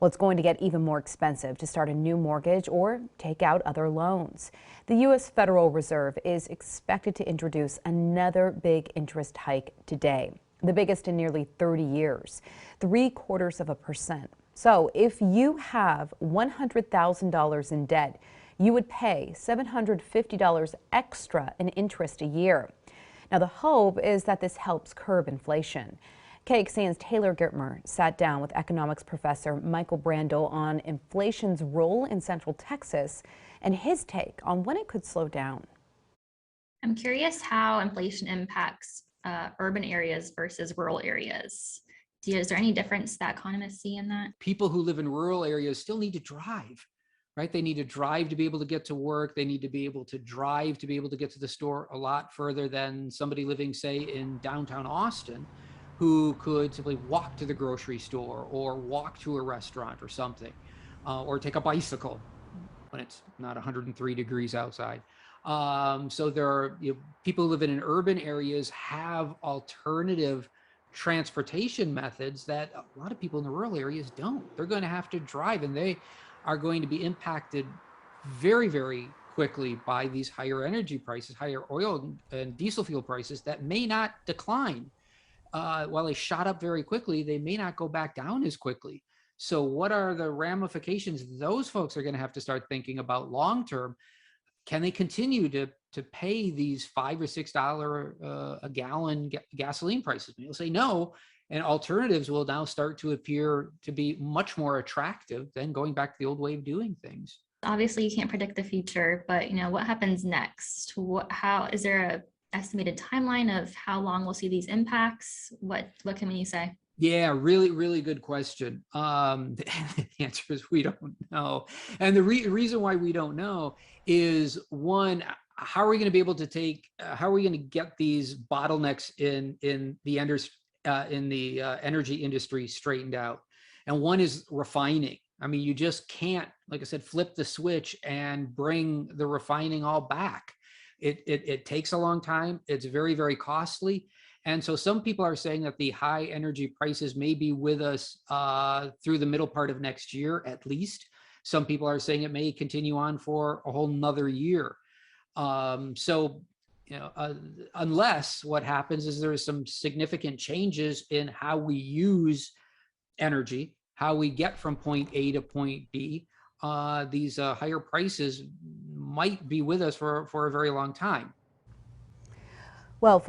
Well, it's going to get even more expensive to start a new mortgage or take out other loans. The U.S. Federal Reserve is expected to introduce another big interest hike today, the biggest in nearly 30 years, 0.75%. So if you have $100,000 in debt, you would pay $750 extra in interest a year. Now, the hope is that this helps curb inflation. KXAN's Taylor Gertmer sat down with economics professor Michael Brandl on inflation's role in Central Texas and his take on when it could slow down. I'm curious how inflation impacts urban areas versus rural areas. Is there any difference that economists see in that? People who live in rural areas still need to drive, right? They need to drive to be able to get to work. They need to be able to drive to be able to get to the store a lot further than somebody living, say, in downtown Austin, who could simply walk to the grocery store or walk to a restaurant or something, or take a bicycle when it's not 103 degrees outside. So there are people who live in urban areas have alternative transportation methods that a lot of people in the rural areas don't. They're going to have to drive, and they are going to be impacted very, very quickly by these higher energy prices, higher oil and diesel fuel prices that may not decline. While they shot up very quickly, they may not go back down as quickly. So what are the ramifications those folks are going to have to start thinking about long term? Can they continue to pay these $5 or $6 a gallon gasoline prices? You'll say no, and alternatives will now start to appear to be much more attractive than going back to the old way of doing things. Obviously, you can't predict the future, but what happens next? How is there a estimated timeline of how long we'll see these impacts? What can you say? Yeah, really, really good question. The answer is we don't know. And the reason why we don't know is, one, how are we going to be able to how are we going to get these bottlenecks in the energy industry straightened out? And one is refining. I mean, you just can't, like I said, flip the switch and bring the refining all back. It takes a long time. It's very, very costly. And so some people are saying that the high energy prices may be with us through the middle part of next year, at least. Some people are saying it may continue on for a whole nother year. Unless what happens is there's some significant changes in how we use energy, how we get from point A to point B, these higher prices might be with us for a very long time. Well, for